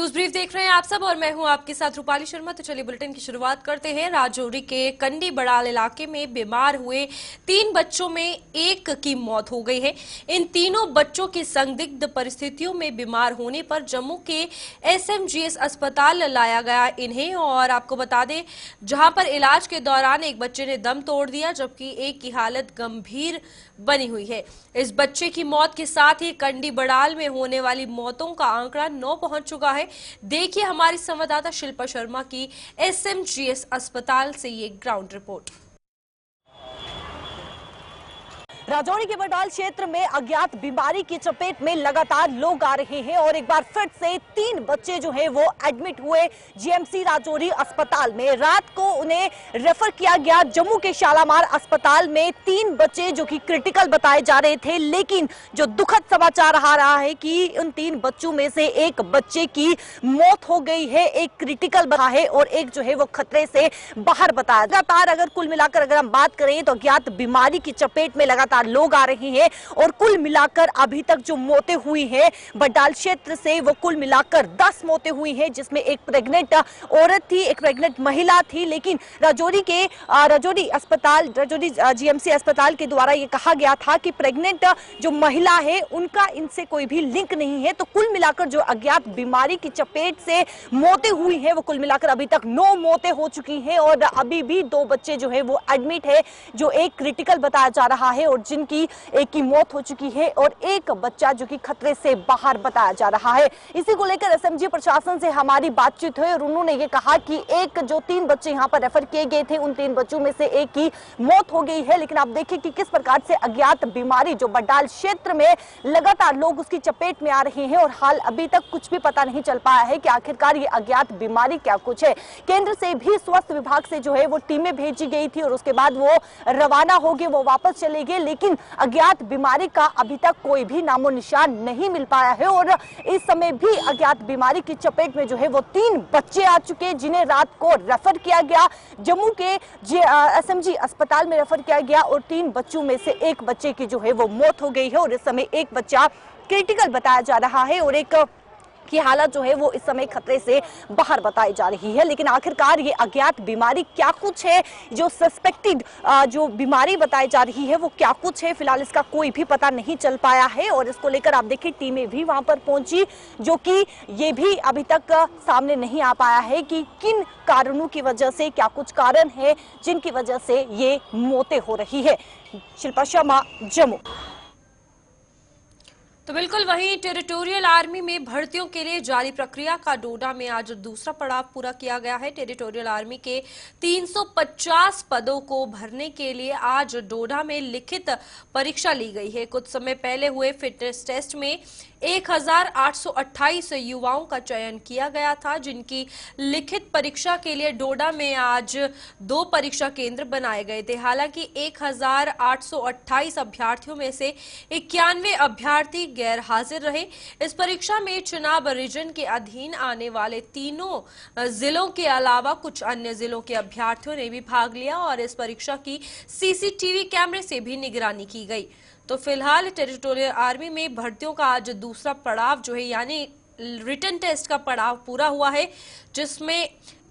News brief देख रहे हैं आप सब और मैं हूं आपके साथ रूपाली शर्मा। तो चलिए बुलेटिन की शुरुआत करते हैं। राजौरी के कंडी बड़ाल इलाके में बीमार हुए 3 बच्चों में एक की मौत हो गई है। इन तीनों बच्चों की संदिग्ध परिस्थितियों में बीमार होने पर जम्मू के एसएमजीएस अस्पताल लाया गया इन्हें। और आपको बता दें, जहां पर इलाज के दौरान एक बच्चे ने दम तोड़ दिया जबकि एक की हालत गंभीर बनी हुई है। इस बच्चे की मौत के साथ ही कंडी बड़ाल में होने वाली मौतों का आंकड़ा 9 पहुंच चुका है। देखिए हमारी संवाददाता शिल्पा शर्मा की एसएमजीएस अस्पताल से ये ग्राउंड रिपोर्ट। राजौरी के बड़ाल क्षेत्र में अज्ञात बीमारी की चपेट में लगातार लोग आ रहे हैं और एक बार फिर से 3 बच्चे जो हैं वो एडमिट हुए जीएमसी राजौरी अस्पताल में। रात को उन्हें रेफर किया गया जम्मू के शालामार अस्पताल में। 3 बच्चे जो कि क्रिटिकल बताए जा रहे थे, लेकिन जो दुखद समाचार आ रहा है कि उन 3 बच्चों में से एक बच्चे की मौत हो गई है, एक क्रिटिकल बना है और एक जो है वो खतरे से बाहर बताया। लगातार अगर कुल मिलाकर अगर हम बात करें तो अज्ञात बीमारी की चपेट में लगातार लोग आ रहे हैं और कुल मिलाकर अभी तक जो मौतें हुई हैं बड़ाल क्षेत्र से वो कुल मिलाकर 10 मौतें हुई हैं, जिसमें एक प्रेग्नेंट औरत थी, एक प्रेग्नेंट महिला थी। लेकिन राजौरी जीएमसी अस्पताल के द्वारा ये कहा गया था कि प्रेग्नेंट जो महिला है उनका इनसे कोई भी लिंक नहीं है। तो कुल मिलाकर जो अज्ञात बीमारी की चपेट से मौतें हुई हैं वो कुल मिलाकर अभी तक 9 मौतें हो चुकी हैं और अभी भी 2 बच्चे जो है वो एडमिट है, जो एक क्रिटिकल बताया जा रहा है और जिनकी एक की मौत हो चुकी है और एक बच्चा जो कि खतरे से बाहर बताया जा रहा है। इसी को लेकर एसएमजी प्रशासन से हमारी बातचीत हुई और उन्होंने ये कहा कि एक जो 3 बच्चे यहाँ पर रेफर किए गए थे उन 3 बच्चों में से एक की मौत हो गई है। लेकिन आप देखिए कि किस प्रकार से अज्ञात बीमारी जो बड़ाल क्षेत्र में लगातार लोग उसकी चपेट में आ रहे हैं और हाल अभी तक कुछ भी पता नहीं चल पाया है कि आखिरकार ये अज्ञात बीमारी क्या कुछ है। केंद्र से भी स्वास्थ्य विभाग से जो है वो टीमें भेजी गई थी और उसके बाद वो रवाना हो गए, वो वापस चले गए, लेकिन अज्ञात बीमारी का अभी तक कोई भी नामो निशान नहीं मिल पाया है। और इस समय भी अज्ञात बीमारी की चपेट में जो है वो 3 बच्चे आ चुके हैं, जिन्हें रात को रेफर किया गया जम्मू के एसएमजी अस्पताल में रेफर किया गया और 3 बच्चों में से एक बच्चे की जो है वो मौत हो गई है और इस समय एक बच्चा क्रिटिकल बताया जा रहा है और एक की हालत जो है वो इस समय खतरे से बाहर बताई जा रही है। लेकिन आखिरकार ये अज्ञात बीमारी क्या कुछ है, जो सस्पेक्टेड जो बीमारी बताई जा रही है वो क्या कुछ है, फिलहाल इसका कोई भी पता नहीं चल पाया है। और इसको लेकर आप देखिए टीमें भी वहां पर पहुंची, जो कि ये भी अभी तक सामने नहीं आ पाया है कि किन कारणों की वजह से, क्या कुछ कारण है जिनकी वजह से ये मौतें हो रही है। शिल्पा शर्मा, जम्मू। तो बिल्कुल वहीं टेरिटोरियल आर्मी में भर्तियों के लिए जारी प्रक्रिया का डोडा में आज दूसरा पड़ाव पूरा किया गया है। टेरिटोरियल आर्मी के 350 पदों को भरने के लिए आज डोडा में लिखित परीक्षा ली गई है। कुछ समय पहले हुए फिटनेस टेस्ट में 1828 युवाओं का चयन किया गया था, जिनकी लिखित परीक्षा के लिए डोडा में आज 2 परीक्षा केंद्र बनाए गए थे। हालांकि 1828 अभ्यर्थियों में से 91 अभ्यर्थी गैर हाजिर रहे। इस परीक्षा में चुनाव रीजन के अधीन आने वाले तीनों जिलों के अलावा कुछ अन्य जिलों के अभ्यर्थियों ने भी भाग लिया और इस परीक्षा की सीसीटीवी कैमरे से भी निगरानी की गई। तो फिलहाल टेरिटोरियल आर्मी में भर्तियों का आज दूसरा पड़ाव जो है यानी रिटन टेस्ट का पड़ाव पूरा हुआ है, जिसमें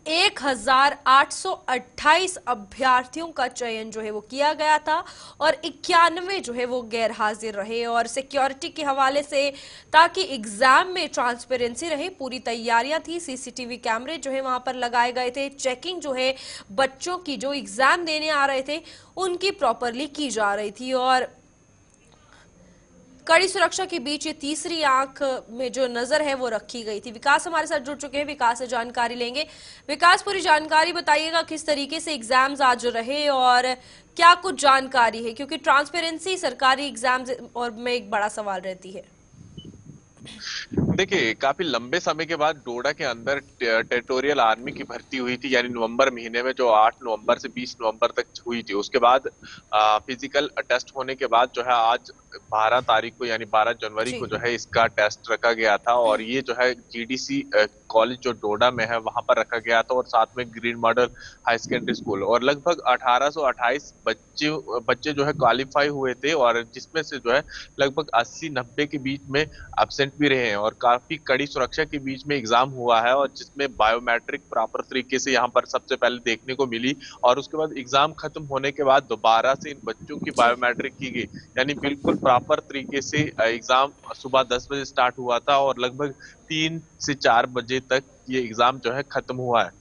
1828 अभ्यर्थियों का चयन जो है वो किया गया था और 91 जो है वो गैर हाजिर रहे। और सिक्योरिटी के हवाले से, ताकि एग्जाम में ट्रांसपेरेंसी रहे, पूरी तैयारियां थी। सीसीटीवी कैमरे जो है वहां पर लगाए गए थे। चेकिंग जो है बच्चों की जो एग्जाम देने आ रहे थे उनकी प्रॉपरली की जा रही थी और कड़ी सुरक्षा के बीच ये तीसरी आंख में जो नजर है वो रखी गई थी। विकास हमारे साथ जुड़ चुके हैं, विकास से जानकारी लेंगे। विकास, पूरी जानकारी बताइएगा किस तरीके से एग्जाम्स आज रहे और क्या कुछ जानकारी है, क्योंकि ट्रांसपेरेंसी सरकारी एग्जाम्स और में एक बड़ा सवाल रहती है। देखिए, काफी लंबे समय के बाद डोडा के अंदर टेरिटोरियल आर्मी की भर्ती हुई थी, यानी नवंबर महीने में, जो 8 नवंबर से 20 नवंबर तक हुई थी। उसके बाद फिजिकल टेस्ट होने के बाद जो है आज 12 तारीख को यानी 12 जनवरी जी। को जो है इसका टेस्ट रखा गया था, और ये जो है जीडीसी कॉलेज जो डोडा में है वहां पर रखा गया था, और साथ में green model high secondary school, और लगभग 1828 बच्चे बच्चे जो है क्वालिफाई हुए थे, और जिसमें से जो है लगभग 80-90 के बीच में एब्सेंट भी रहे हैं, और काफी कड़ी सुरक्षा के बीच में एग्जाम हुआ है, और जिसमें बायोमेट्रिक प्रॉपर तरीके से यहाँ पर सबसे पहले देखने को मिली, और उसके बाद एग्जाम खत्म होने के बाद दोबारा से इन बच्चों की जी। बायोमेट्रिक की गई, यानी बिल्कुल प्रॉपर तरीके से एग्जाम सुबह 10 बजे स्टार्ट हुआ था, और लगभग 3 से 4 बजे तक ये एग्जाम जो है खत्म हुआ है।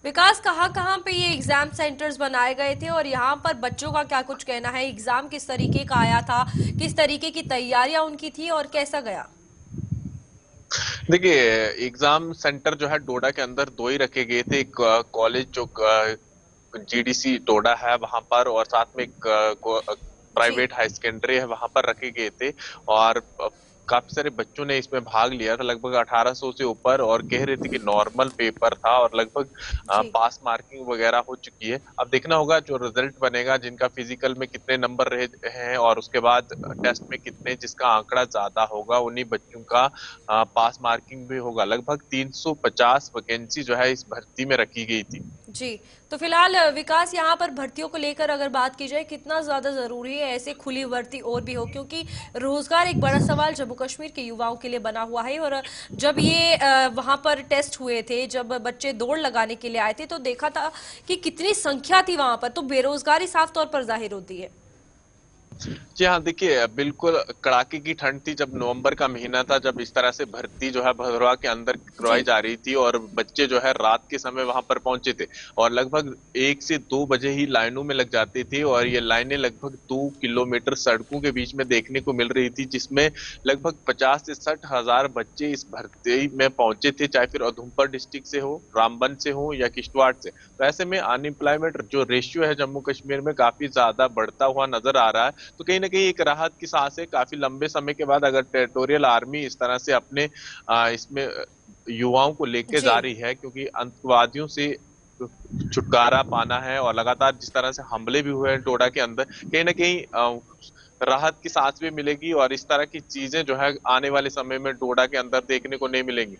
विकास, कहाँ कहाँ पे ये एग्जाम सेंटर्स बनाए गए थे और यहाँ पर बच्चों का क्या कुछ कहना है? एग्जाम किस तरीके का आया था, किस तरीके की तैयारियां उनकी थी और कैसा गया? देखिए, एग्जाम सेंटर जो है डोडा के अंदर दो ही रखे गए थे, एक कॉलेज जो जीडीसी डोडा है वहां पर, और साथ में एक जी। प्राइवेट हाई सेकेंडरी है वहां पर रखे गए थे, और काफी सारे बच्चों ने इसमें भाग लिया था, लगभग 1800 से ऊपर, और कह रहे थे कि नॉर्मल पेपर था, और लगभग जी। पास मार्किंग वगैरह हो चुकी है। अब देखना होगा जो रिजल्ट बनेगा, जिनका फिजिकल में कितने नंबर रहे हैं और उसके बाद टेस्ट में कितने, जिसका आंकड़ा ज्यादा होगा उन्हीं बच्चों का पास मार्किंग भी होगा। लगभग 350 वैकेंसी जो है इस भर्ती में रखी गई थी। जी। तो फिलहाल विकास, यहाँ पर भर्तियों को लेकर अगर बात की जाए, कितना ज्यादा जरूरी है ऐसे खुली भर्ती और भी हो, क्योंकि रोजगार एक बड़ा सवाल जम्मू कश्मीर के युवाओं के लिए बना हुआ है। और जब ये वहां पर टेस्ट हुए थे, जब बच्चे दौड़ लगाने के लिए आए थे, तो देखा था कि कितनी संख्या थी वहां पर, तो बेरोजगारी साफ तौर पर जाहिर होती है। जी हाँ, देखिए बिल्कुल कड़ाके की ठंड थी, जब नवंबर का महीना था, जब इस तरह से भर्ती जो है भदरवा के अंदर करवाई जी। जा रही थी, और बच्चे जो है रात के समय वहां पर पहुंचे थे, और लगभग 1 से 2 बजे ही लाइनों में लग जाती थी, और ये लाइनें लगभग 2 किलोमीटर सड़कों के बीच में देखने को मिल रही थी, जिसमें लगभग 50 से 60 हजार बच्चे इस भर्ती में पहुंचे थे, चाहे फिर उधमपुर डिस्ट्रिक्ट से हो, रामबन से हो या किश्तवाड़ से। तो ऐसे में अनएम्प्लॉयमेंट जो रेशियो है जम्मू कश्मीर में काफी ज्यादा बढ़ता हुआ नजर आ रहा है। तो कहीं ना कहीं एक राहत की सांस है, काफी लंबे समय के बाद अगर टेरिटोरियल आर्मी इस तरह से अपने इसमें युवाओं को लेके जी। जा रही है, क्योंकि आतंकवादियों से छुटकारा पाना है, और लगातार जिस तरह से हमले भी हुए हैं डोडा के अंदर, कहीं ना कहीं राहत की सांस भी मिलेगी, और इस तरह की चीजें जो है आने वाले समय में डोडा के अंदर देखने को नहीं मिलेंगी।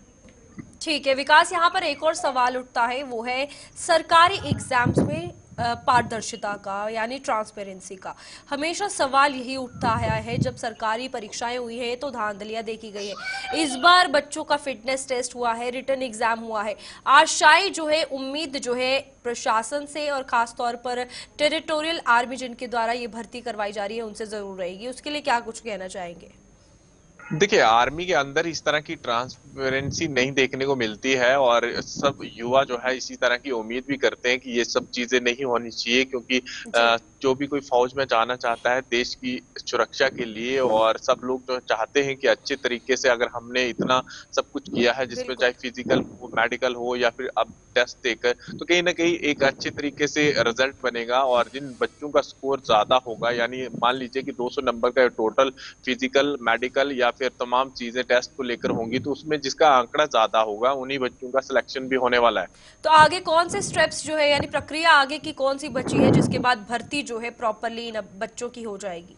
ठीक है विकास, यहाँ पर एक और सवाल उठता है, वो है सरकारी एग्जाम्स में पारदर्शिता का, यानी ट्रांसपेरेंसी का। हमेशा सवाल यही उठता है जब सरकारी परीक्षाएं हुई है तो धांधलियां देखी गई है। इस बार बच्चों का फिटनेस टेस्ट हुआ है, रिटन एग्जाम हुआ है। आशाएं जो है, उम्मीद जो है प्रशासन से और खास तौर पर टेरिटोरियल आर्मी जिनके द्वारा ये भर्ती करवाई जा रही है उनसे जरूर रहेगी, उसके लिए क्या कुछ कहना चाहेंगे? देखिए, आर्मी के अंदर इस तरह की ट्रांसपेरेंसी नहीं देखने को मिलती है, और सब युवा जो है इसी तरह की उम्मीद भी करते हैं कि ये सब चीजें नहीं होनी चाहिए, क्योंकि जी। जो भी कोई फौज में जाना चाहता है देश की सुरक्षा के लिए, और सब लोग जो चाहते हैं कि अच्छे तरीके से, अगर हमने इतना सब कुछ किया है जिसमें बिल्कुल। चाहे फिजिकल हो, मेडिकल हो, या फिर अब टेस्ट देकर, तो कहीं ना कहीं एक अच्छे तरीके से रिजल्ट बनेगा, और जिन बच्चों का स्कोर ज्यादा होगा, यानी मान लीजिए कि 200 नंबर का टोटल फिजिकल, मेडिकल या फिर तमाम चीजें टेस्ट को लेकर होंगी, तो उसमें जिसका आंकड़ा ज्यादा होगा उन्हीं बच्चों का सिलेक्शन भी होने वाला है। तो आगे कौन से स्टेप्स जो है, यानी प्रक्रिया आगे की कौन सी बची है जिसके बाद भर्ती जो है प्रॉपरली इन बच्चों की हो जाएगी?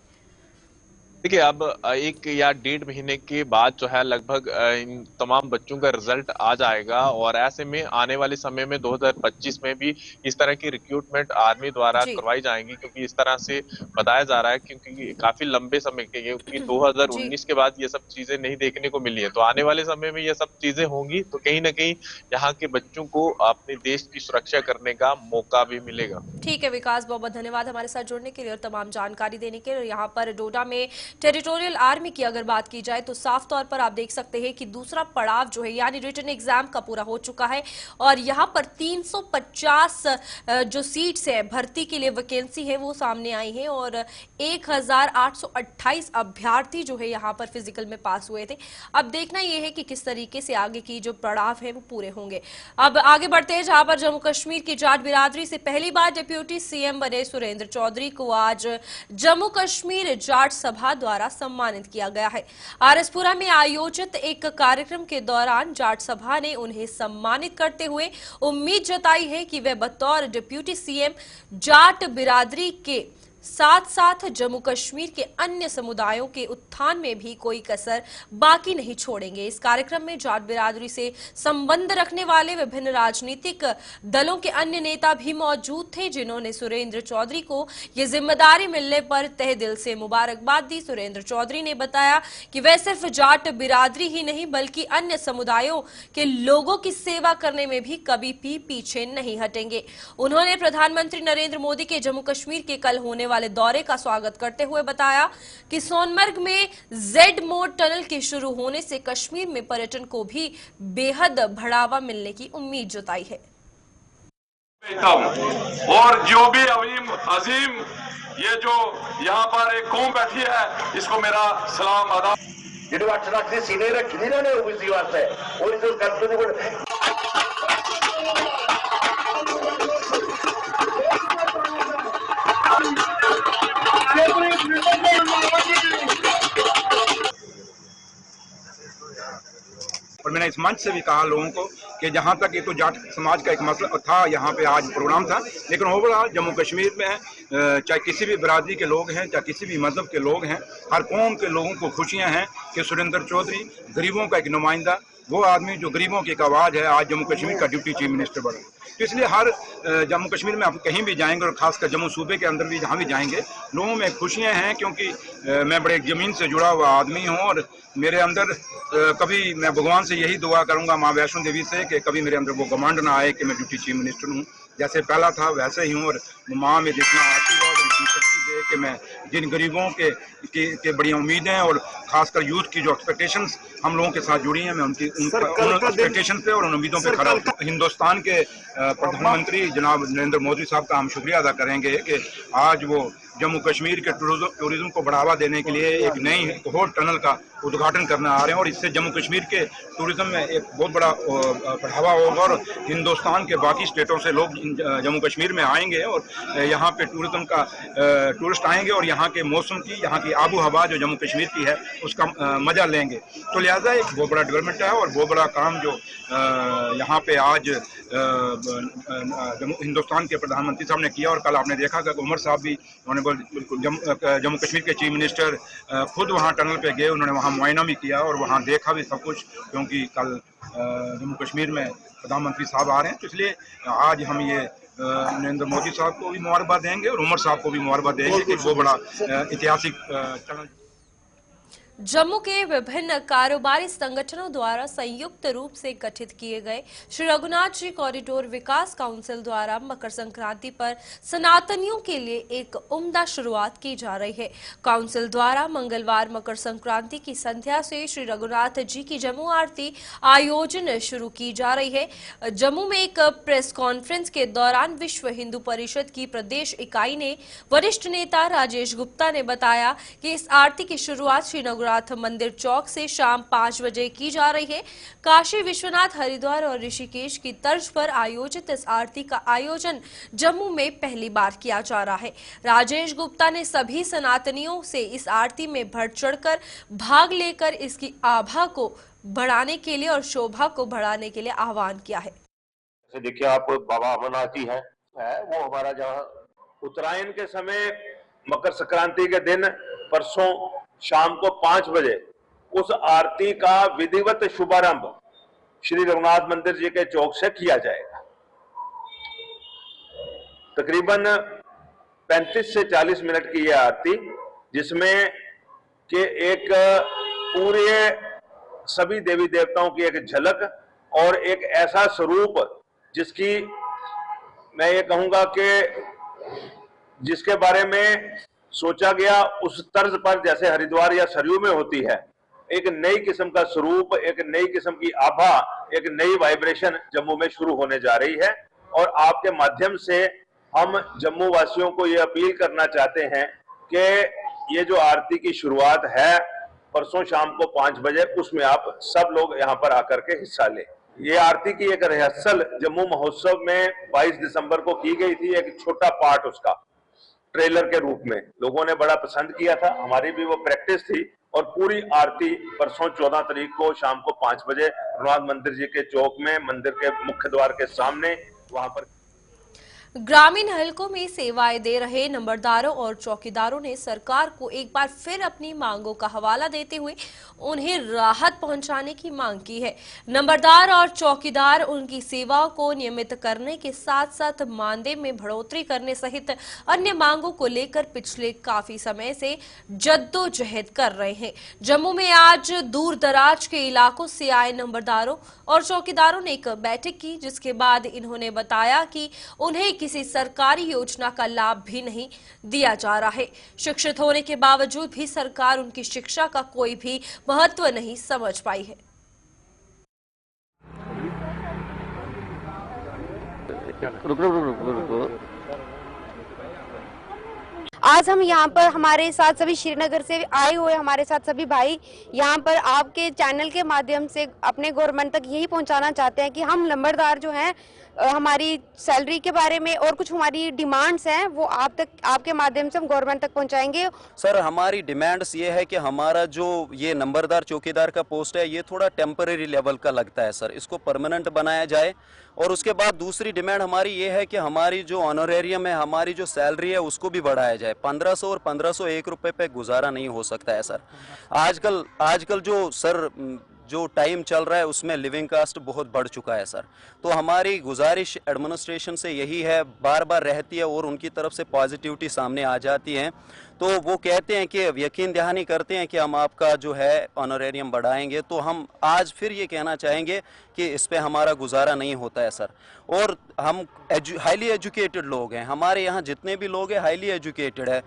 देखिए, अब 1 या 1.5 महीने के बाद जो है लगभग इन तमाम बच्चों का रिजल्ट आ जाएगा, और ऐसे में आने वाले समय में 2025 में भी इस तरह की रिक्रूटमेंट आर्मी द्वारा जी। करवाई जाएंगी, क्योंकि इस तरह से बताया जा रहा है, क्योंकि काफी लंबे समय के, क्योंकि जी। 2019 के बाद ये सब चीजें नहीं देखने को मिली है, तो आने वाले समय में ये सब चीजें होंगी, तो कहीं ना कहीं यहाँ के बच्चों को अपने देश की सुरक्षा करने का मौका भी मिलेगा। ठीक है विकास, बहुत बहुत धन्यवाद हमारे साथ जुड़ने के लिए और तमाम जानकारी देने के लिए। यहाँ पर डोडा में टेरिटोरियल आर्मी की अगर बात की जाए तो साफ तौर पर आप देख सकते हैं कि दूसरा पड़ाव जो है, यानी रिटन एग्जाम का पूरा हो चुका है, और यहाँ पर 350 जो सीट्स है भर्ती के लिए वैकेंसी है वो सामने आई है, और 1828 अभ्यर्थी जो है यहाँ पर फिजिकल में पास हुए थे। अब देखना यह है कि किस तरीके से आगे की जो पड़ाव है वो पूरे होंगे। अब आगे बढ़ते हैं, जहां पर जम्मू कश्मीर की जाट बिरादरी से पहली बार डिप्टी सीएम बने सुरेंद्र चौधरी को आज जम्मू कश्मीर जाट सभा द्वारा सम्मानित किया गया है। आरएसपुरा में आयोजित एक कार्यक्रम के दौरान जाट सभा ने उन्हें सम्मानित करते हुए उम्मीद जताई है कि वे बतौर डिप्टी सीएम जाट बिरादरी के साथ साथ जम्मू कश्मीर के अन्य समुदायों के उत्थान में भी कोई कसर बाकी नहीं छोड़ेंगे। इस कार्यक्रम में जाट बिरादरी से संबंध रखने वाले विभिन्न राजनीतिक दलों के अन्य नेता भी मौजूद थे, जिन्होंने सुरेंद्र चौधरी को ये जिम्मेदारी मिलने पर तहे दिल से मुबारकबाद दी। सुरेंद्र चौधरी ने बताया कि वे सिर्फ जाट बिरादरी ही नहीं बल्कि अन्य समुदायों के लोगों की सेवा करने में भी कभी भी पीछे नहीं हटेंगे। उन्होंने प्रधानमंत्री नरेंद्र मोदी के जम्मू कश्मीर के कल होने वाले दौरे का स्वागत करते हुए बताया कि सोनमर्ग में जेड मोड टनल के शुरू होने से कश्मीर में पर्यटन को भी बेहद बढ़ावा मिलने की उम्मीद जताई है। और जो भी अजीम ये जो यहाँ पर एक कौम बैठी है, इसको मेरा सलाम अदा। ಇದು ಅಕ್ಷರಾಕ್ಷಿ ಸೀನಿಯರ್ ಕಿರಿದಾನೆ ಓಬಿಸಿ ವಾಸ್ತೆ ಓಬಿಸಿ ಕಲ್ಪನೆ ಕೂಡ और मैंने इस मंच से भी कहा लोगों को कि जहाँ तक ये तो जाट समाज का एक मसला था, यहाँ पे आज प्रोग्राम था, लेकिन ओवरऑल जम्मू कश्मीर में चाहे किसी भी बिरादरी के लोग हैं, चाहे किसी भी मजहब के लोग हैं, हर कौम के लोगों को खुशियाँ हैं कि सुरेंद्र चौधरी गरीबों का एक नुमाइंदा, वो आदमी जो गरीबों की एक आवाज़ है, आज जम्मू कश्मीर का डिप्टी चीफ मिनिस्टर बना। तो इसलिए हर जम्मू कश्मीर में आप कहीं भी जाएंगे और ख़ासकर जम्मू सूबे के अंदर भी जहाँ भी जाएंगे, लोगों में खुशियाँ हैं, क्योंकि मैं बड़े ज़मीन से जुड़ा हुआ आदमी हूँ और मेरे अंदर कभी मैं भगवान से यही दुआ करूँगा माँ वैष्णो देवी से कि कभी मेरे अंदर वो घमंड ना आए कि मैं डिप्टी चीफ मिनिस्टर हूँ। जैसे पहला था वैसे ही हूँ और माँ में जितना आशीर्वाद और इतनी शक्ति दे कि मैं जिन गरीबों के बड़ी उम्मीदें और खासकर यूथ की जो एक्सपेक्टेशंस हम लोगों के साथ जुड़ी हैं, मैं उन एक्सपेक्टेशन पे और उन उम्मीदों पे खड़ा हूँ। हिंदुस्तान के प्रधानमंत्री जनाब नरेंद्र मोदी साहब का हम शुक्रिया अदा करेंगे कि आज वो जम्मू कश्मीर के टूरिज्म को बढ़ावा देने के लिए एक नई कोहोर टनल का उद्घाटन करने आ रहे हैं और इससे जम्मू कश्मीर के टूरिज्म में एक बहुत बड़ा बढ़ावा होगा और हिंदुस्तान के बाकी स्टेटों से लोग जम्मू कश्मीर में आएंगे और यहाँ पे टूरिज्म का टूरिस्ट आएंगे और यहाँ के मौसम की, यहाँ की आबो हवा जो जम्मू कश्मीर की है उसका मजा लेंगे। तो लिहाजा एक बहुत बड़ा डेवलपमेंट है और बहुत बड़ा काम जो यहाँ पे आज हिंदुस्तान के प्रधानमंत्री साहब ने किया। और कल आपने देखा कि उमर साहब भी जम्मू कश्मीर के चीफ मिनिस्टर खुद वहाँ टनल पे गए, उन्होंने वहाँ मुआयना भी किया और वहाँ देखा भी सब कुछ, क्योंकि कल जम्मू कश्मीर में प्रधानमंत्री साहब आ रहे हैं। तो इसलिए आज हम ये नरेंद्र मोदी साहब को भी मुबारकबाद देंगे और उमर साहब को भी मुबारकबाद देंगे कि वो बड़ा ऐतिहासिक टनल। जम्मू के विभिन्न कारोबारी संगठनों द्वारा संयुक्त रूप से गठित किए गए श्री रघुनाथ जी कॉरिडोर विकास काउंसिल द्वारा मकर संक्रांति पर सनातनियों के लिए एक उम्दा शुरुआत की जा रही है। काउंसिल द्वारा मंगलवार मकर संक्रांति की संध्या से श्री रघुनाथ जी की जम्मू आरती आयोजन शुरू की जा रही है। जम्मू में एक प्रेस कॉन्फ्रेंस के दौरान विश्व हिंदू परिषद की प्रदेश इकाई ने वरिष्ठ नेता राजेश गुप्ता ने बताया कि इस आरती की शुरुआत श्री रघुनाथ मंदिर चौक से शाम 5 बजे की जा रही है। काशी विश्वनाथ, हरिद्वार और ऋषिकेश की तर्ज पर आयोजित इस आरती का आयोजन जम्मू में पहली बार किया जा रहा है। राजेश गुप्ता ने सभी सनातनियों से इस आरती में बढ़ चढ़कर भाग लेकर इसकी आभा को बढ़ाने के लिए और शोभा को बढ़ाने के लिए आह्वान किया है। देखिए आप बाबा अमरनाथ जी है वो हमारा जहाँ उत्तरायण के समय मकर संक्रांति के दिन परसों शाम को 5 बजे उस आरती का विधिवत शुभारंभ श्री रघुनाथ मंदिर जी के चौक से किया जाएगा। तकरीबन 35 से 40 मिनट की यह आरती, जिसमें कि एक पूरे सभी देवी देवताओं की एक झलक और एक ऐसा स्वरूप जिसकी मैं ये कहूंगा कि जिसके बारे में सोचा गया उस तर्ज पर जैसे हरिद्वार या सरयू में होती है, एक नई किस्म का स्वरूप, एक नई किस्म की आभा, एक नई वाइब्रेशन जम्मू में शुरू होने जा रही है। और आपके माध्यम से हम जम्मू वासियों को ये अपील करना चाहते हैं कि ये जो आरती की शुरुआत है परसों शाम को 5 बजे, उसमें आप सब लोग यहाँ पर आकर के हिस्सा लें। ये आरती की एक रिहर्सल जम्मू महोत्सव में 22 दिसंबर को की गई थी। एक छोटा पार्ट उसका ट्रेलर के रूप में लोगों ने बड़ा पसंद किया था, हमारी भी वो प्रैक्टिस थी। और पूरी आरती परसों 14 तारीख को शाम को 5 बजे रघुनाथ मंदिर जी के चौक में, मंदिर के मुख्य द्वार के सामने, वहां पर ग्रामीण हलकों में सेवाएं दे रहे नंबरदारों और चौकीदारों ने सरकार को एक बार फिर अपनी मांगों का हवाला देते हुए उन्हें राहत पहुंचाने की मांग की है। नंबरदार और चौकीदार उनकी सेवाओं को नियमित करने के साथ साथ मानदेय में बढ़ोतरी करने सहित अन्य मांगों को लेकर पिछले काफी समय से जद्दोजहद कर रहे हैं। जम्मू में आज दूर दराज के इलाकों से आए नंबरदारों और चौकीदारों ने एक बैठक की, जिसके बाद इन्होंने बताया कि उन्हें किसी सरकारी योजना का लाभ भी नहीं दिया जा रहा है। शिक्षित होने के बावजूद भी सरकार उनकी शिक्षा का कोई भी महत्व नहीं समझ पाई है। आज हम यहाँ पर हमारे साथ सभी श्रीनगर से आए हुए हमारे साथ सभी भाई यहाँ पर आपके चैनल के माध्यम से अपने गवर्नमेंट तक यही पहुँचाना चाहते हैं कि हम नंबरदार जो हैं हमारी सैलरी के बारे में और कुछ हमारी डिमांड्स हैं वो आप तक आपके माध्यम से हम गवर्नमेंट तक पहुंचाएंगे। सर हमारी डिमांड्स ये है कि हमारा जो ये नंबरदार चौकीदार का पोस्ट है ये थोड़ा टेम्परेरी लेवल का लगता है सर, इसको परमानेंट बनाया जाए। और उसके बाद दूसरी डिमांड हमारी ये है कि हमारी जो ऑनरेरियम है, हमारी जो सैलरी है उसको भी बढ़ाया जाए। 1500 और 1501 रुपये पे गुजारा नहीं हो सकता है सर। आजकल जो सर जो टाइम चल रहा है उसमें लिविंग कास्ट बहुत बढ़ चुका है सर। तो हमारी गुजारिश एडमिनिस्ट्रेशन से यही है, बार बार रहती है और उनकी तरफ से पॉजिटिविटी सामने आ जाती है, तो वो कहते हैं कि यकीन दहानी करते हैं कि हम आपका जो है ऑनरेरियम बढ़ाएंगे। तो हम आज फिर ये कहना चाहेंगे कि इस पे हमारा गुजारा नहीं होता है सर। और हम हाईली एजुकेटेड लोग हैं, हमारे यहाँ जितने भी लोग हैं हाईली एजुकेटेड है,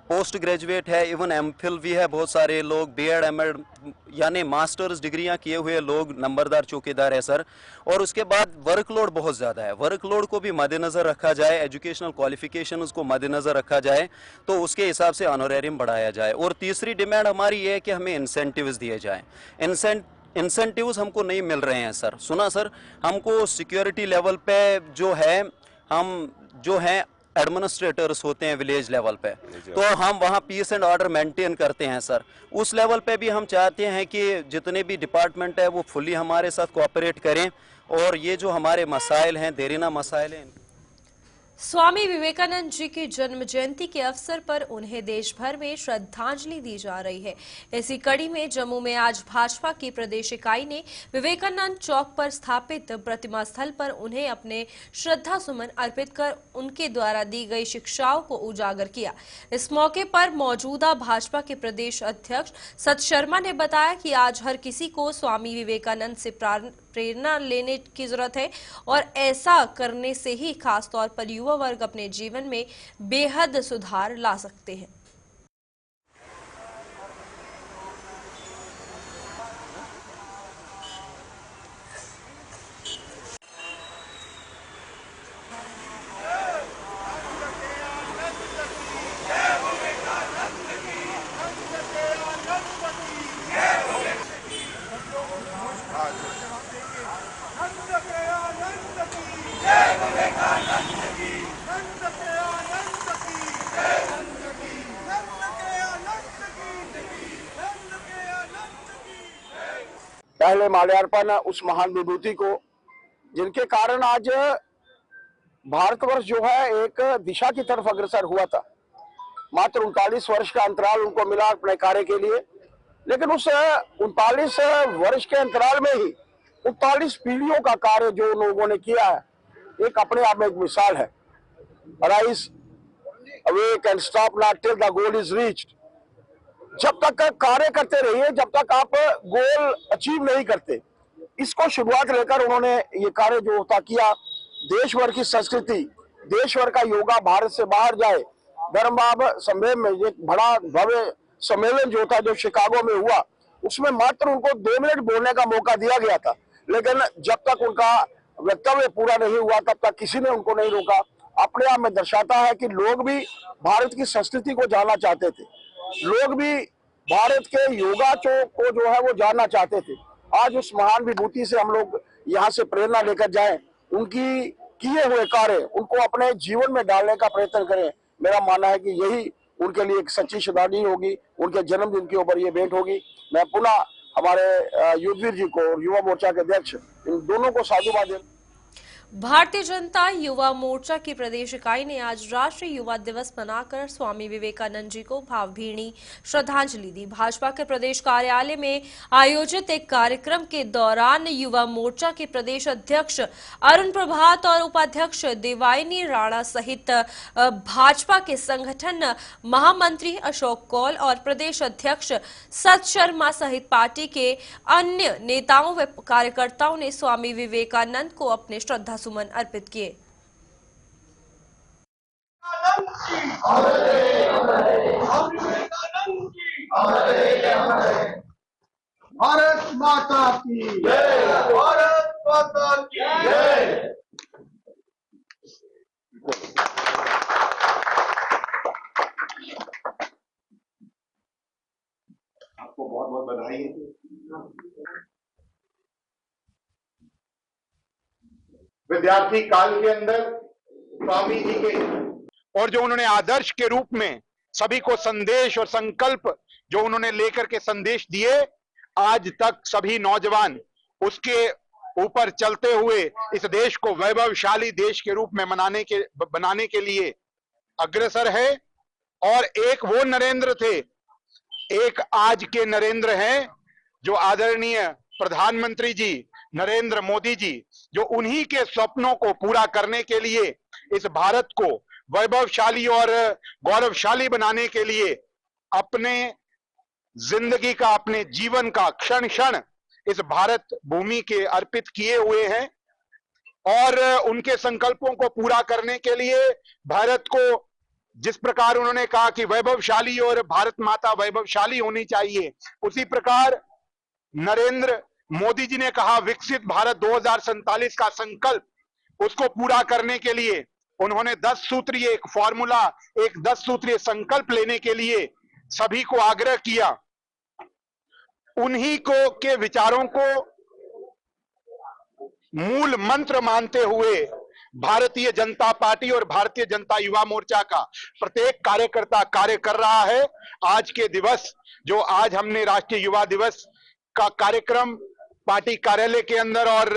पोस्ट ग्रेजुएट है, इवन एमफिल भी है, बहुत सारे लोग बीएड एमएड यानी मास्टर्स डिग्रियां किए हुए लोग नंबरदार चौकीदार है सर। और उसके बाद वर्कलोड बहुत ज़्यादा है, वर्कलोड को भी मद्देनज़र रखा जाए, एजुकेशनल क्वालिफिकेशन उसको मद्देनज़र रखा जाए, तो उसके हिसाब से ऑनरेरियम बढ़ाया जाए। और तीसरी डिमांड हमारी ये है कि हमें इंसेंटिव्स दिए जाएँ। इंसेंटिव्स हमको नहीं मिल रहे हैं सर। सुना सर, हमको सिक्योरिटी लेवल पे जो है, हम जो हैं एडमिनिस्ट्रेटर्स होते हैं विलेज लेवल पे, तो हम वहाँ पीस एंड ऑर्डर मेंटेन करते हैं सर। उस लेवल पे भी हम चाहते हैं कि जितने भी डिपार्टमेंट है वो फुली हमारे साथ कोऑपरेट करें और ये जो हमारे मसाइल हैं, देरीना मसाइल हैं। स्वामी विवेकानंद जी की जन्म जयंती के अवसर पर उन्हें देश भर में श्रद्धांजलि दी जा रही है। इसी कड़ी में जम्मू में आज भाजपा की प्रदेश इकाई ने विवेकानंद चौक पर स्थापित प्रतिमा स्थल पर उन्हें अपने श्रद्धा सुमन अर्पित कर उनके द्वारा दी गई शिक्षाओं को उजागर किया। इस मौके पर मौजूदा भाजपा के प्रदेश अध्यक्ष सत शर्मा ने बताया कि आज हर किसी को स्वामी विवेकानंद से प्रेरणा लेने की जरूरत है और ऐसा करने से ही खास तौर पर युवा वर्ग अपने जीवन में बेहद सुधार ला सकते हैं। पहले माल्यार्पण उस महान विभूति को जिनके कारण आज भारतवर्ष जो है एक दिशा की तरफ अग्रसर हुआ था। मात्र 39 वर्ष का अंतराल उनको मिला अपने कार्य के लिए, लेकिन उस 39 वर्ष के अंतराल में ही 39 पीढ़ियों का कार्य जो लोगों ने किया है, एक अपने आप में एक मिसाल है। Rise awake and stop not till the goal is reached. जब तक कार्य करते रहिए जब तक आप गोल अचीव नहीं करते, इसको शुरुआत लेकर उन्होंने ये कार्य जो होता किया। देश भर की संस्कृति, देश भर का योगा भारत से बाहर जाए। धर्म भाव सम्मेलन में एक बड़ा भव्य सम्मेलन जो था, जो शिकागो में हुआ, उसमें मात्र उनको 2 मिनट बोलने का मौका दिया गया था, लेकिन जब तक उनका वक्तव्य पूरा नहीं हुआ तब तक किसी ने उनको नहीं रोका। अपने आप में दर्शाता है कि लोग भी भारत की संस्कृति को जानना चाहते थे, लोग भी भारत के योगा को जो है वो जानना चाहते थे। आज उस महान विभूति से हम लोग यहाँ से प्रेरणा लेकर जाएं, उनकी किए हुए कार्य उनको अपने जीवन में डालने का प्रयत्न करें। मेरा मानना है कि यही उनके लिए एक सच्ची श्रद्धांजलि होगी। उनके जन्मदिन के ऊपर ये भेंट होगी। मैं पुनः हमारे युद्धवीर जी को और युवा मोर्चा के अध्यक्ष इन दोनों को साधुवाद दें। भारतीय जनता युवा मोर्चा की प्रदेश इकाई ने आज राष्ट्रीय युवा दिवस मनाकर स्वामी विवेकानंद जी को भावभीनी श्रद्धांजलि दी। भाजपा के प्रदेश कार्यालय में आयोजित एक कार्यक्रम के दौरान युवा मोर्चा के प्रदेश अध्यक्ष अरुण प्रभात और उपाध्यक्ष देवायनी राणा सहित भाजपा के संगठन महामंत्री अशोक कौल और प्रदेश अध्यक्ष सत शर्मा सहित पार्टी के अन्य नेताओं व कार्यकर्ताओं ने स्वामी विवेकानंद को अपने श्रद्धा सुमन अर्पित किए। भारत माता की जय, भारत माता की जय। आपको बहुत बहुत बधाई है। विद्यार्थी काल के अंदर स्वामी जी के और जो उन्होंने आदर्श के रूप में सभी को संदेश और संकल्प जो उन्होंने लेकर के संदेश दिए, आज तक सभी नौजवान उसके ऊपर चलते हुए इस देश को वैभवशाली देश के रूप में बनाने के लिए अग्रसर है। और एक वो नरेंद्र थे, एक आज के नरेंद्र हैं, जो आदरणीय प्रधानमंत्री जी नरेंद्र मोदी जी, जो उन्हीं के सपनों को पूरा करने के लिए इस भारत को वैभवशाली और गौरवशाली बनाने के लिए अपने जिंदगी का, अपने जीवन का क्षण क्षण इस भारत भूमि के अर्पित किए हुए हैं। और उनके संकल्पों को पूरा करने के लिए भारत को जिस प्रकार उन्होंने कहा कि वैभवशाली और भारत माता वैभवशाली होनी चाहिए, उसी प्रकार नरेंद्र मोदी जी ने कहा विकसित भारत 2047 का संकल्प, उसको पूरा करने के लिए उन्होंने 10 सूत्रीय एक फॉर्मूला, एक 10 सूत्रीय संकल्प लेने के लिए सभी को आग्रह किया। उन्हीं को के विचारों को मूल मंत्र मानते हुए भारतीय जनता पार्टी और भारतीय जनता युवा मोर्चा का प्रत्येक कार्यकर्ता कार्य कर रहा है। आज के दिवस, जो आज हमने राष्ट्रीय युवा दिवस का कार्यक्रम पार्टी कार्यालय के अंदर और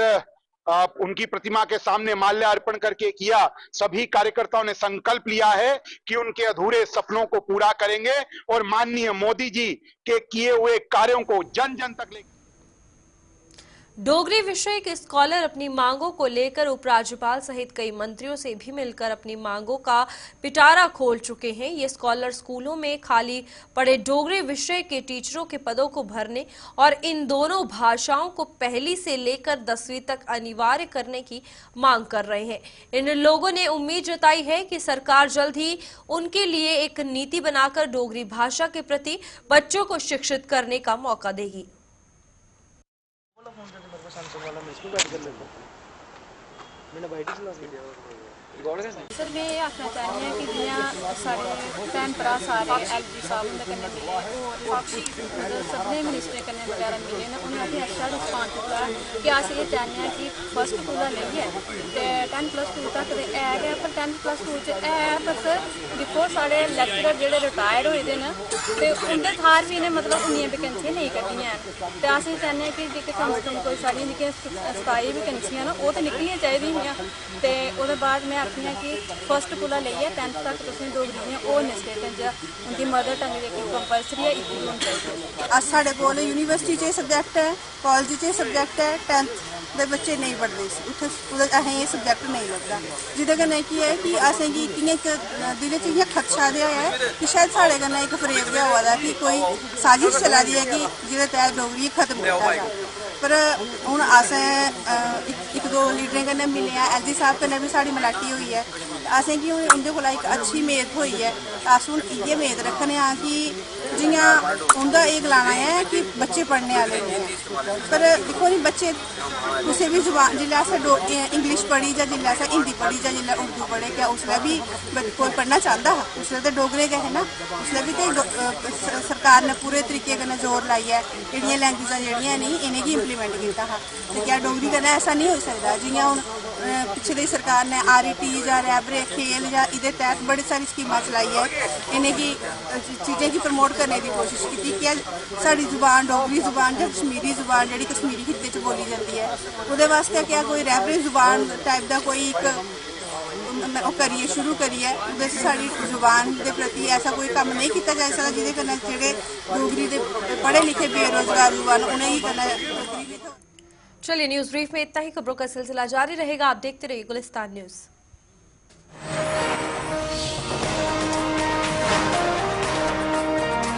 उनकी प्रतिमा के सामने माल्यार्पण करके किया, सभी कार्यकर्ताओं ने संकल्प लिया है कि उनके अधूरे सपनों को पूरा करेंगे और माननीय मोदी जी के किए हुए कार्यों को जन जन तक ले। डोगरी विषय के स्कॉलर अपनी मांगों को लेकर उपराज्यपाल सहित कई मंत्रियों से भी मिलकर अपनी मांगों का पिटारा खोल चुके हैं। ये स्कॉलर स्कूलों में खाली पड़े डोगरी विषय के टीचरों के पदों को भरने और इन दोनों भाषाओं को पहली से लेकर 10वीं तक अनिवार्य करने की मांग कर रहे हैं। इन लोगों ने उम्मीद जताई है कि सरकार जल्द ही उनके लिए एक नीति बनाकर डोगरी भाषा के प्रति बच्चों को शिक्षित करने का मौका देगी। सर मैं ये आखना चाहनी हूँ कि जियां साढ़े भैन भ्रा सारे LG साहब उंदे कन्नै मिले और काफी सभनें मिनिस्टरें कन्नै बगैरा मिले न, उन्हें असें अच्छा रिस्पांस दित्ता कि अस ये चाहने हैं कि फर्स्ट कोला लेइयै ते 10+2 तक ते है गै, पर 10+2 च है, पर सर दिक्खो साढ़े लैक्चरर जेह्ड़े रिटायर होए दे न ते उंदे थाह्र भी इ'नें मतलब उन्नियां वैकेंसियां नेईं कड्ढियां हैन। ते अस एह् चाहने कि जेह्के कम से कम कोई साढ़ियां जेह्कियां 27 वैकेंसियां न ओह् ते निकलियां चाहिदियां हियां। ते ओह्दे बाद मैं आखनी आं कि फर्स्ट कोला लेइयै 10th तक तुसें डोगरी दियां होरनें स्टेटें च उंदी मदर टंग जेह्की कंपलसरी है इत्थै होनी चाहिदी। अस साढ़े कोल यूनिवर्सिटी च सब्जैक्ट है, कॉलेज च सब्जैक्ट है, 10th दे बच्चे नहीं पढ़दे, उत्थै असें एह् सब्जैक्ट नहीं लगदा, जेह्दे कन्नै केह् है कि असेंगी कि'यां इक दिलै च इ'यां खदशा देआ है कि शायद साढ़े कन्नै इक फरेब गै होआ दा कि कोई साजिश चला दी है कि जेह्दे तैह्त डोगरी खत्म कीता जा। पर हून असें इक दो लीडरें कन्नै मिले आं, LG साहब कन्नै भी साढ़ी मलाटी होई है, असेंगी हून इं'दे कोला इक अच्छी मेद थ्होई है। अस हून इ'यै मेद रक्खने आं कि जियां उं'दा एह् गलाना है कि बच्चे पढ़ने आह्ले न, पर दिक्खो जी बच्चे कुसै भी जुबान जिल्लै असें इंग्लिश पढ़ी जां जिल्लै असें हिंदी पढ़ी जां जिल्लै उर्दू पढ़े, क्या उसलै भी कोई पढ़ना चांह्दा हा? उसलै ते डोगरे गै हे ना, उसलै भी ते सरकार ने पूरे तरीके कन्नै जोर लाइयै जेह्ड़ियां लैंग्वेजां जेह्ड़ियां नेईं इ'नेंगी इंप्लीमेंट कीता हा। ते क्या डोगरी कन्नै ऐसा नहीं होई सकदा? जियां हून पिछले दी सरकार ने RET जां रैबरे खेल जां एह्दे तैह्त बड़ी सारी स्कीमां चलाई है, इ'नेंगी चीज़ें गी प्रमोट करने की कोशिश की। क्या साढ़ी जुबान डोगरी जुबान जां कश्मीरी जुबान जेह्ड़ी कश्मीरी खित्ते च बोली जंदी है ਉਹਦੇ ਵਾਸਤੇ क्या कोई रैफरेंस जुबान टाइप का कोई एक करिए शुरू करिए ਉਹਦੇ ਸਾਡੀ जुबान के प्रति ऐसा कोई काम नहीं किया जा सकता ਜਿਹਦੇ कन्नै ਜਿਹੜੇ डोगरी ਦੇ पढ़े लिखे बेरोजगार युवा उन्हें ही करना। चलिए न्यूज ब्रीफ में इतना ही। खबरों का सिलसिला जारी रहेगा, आप देखते रहिए गुलिस्तान न्यूज।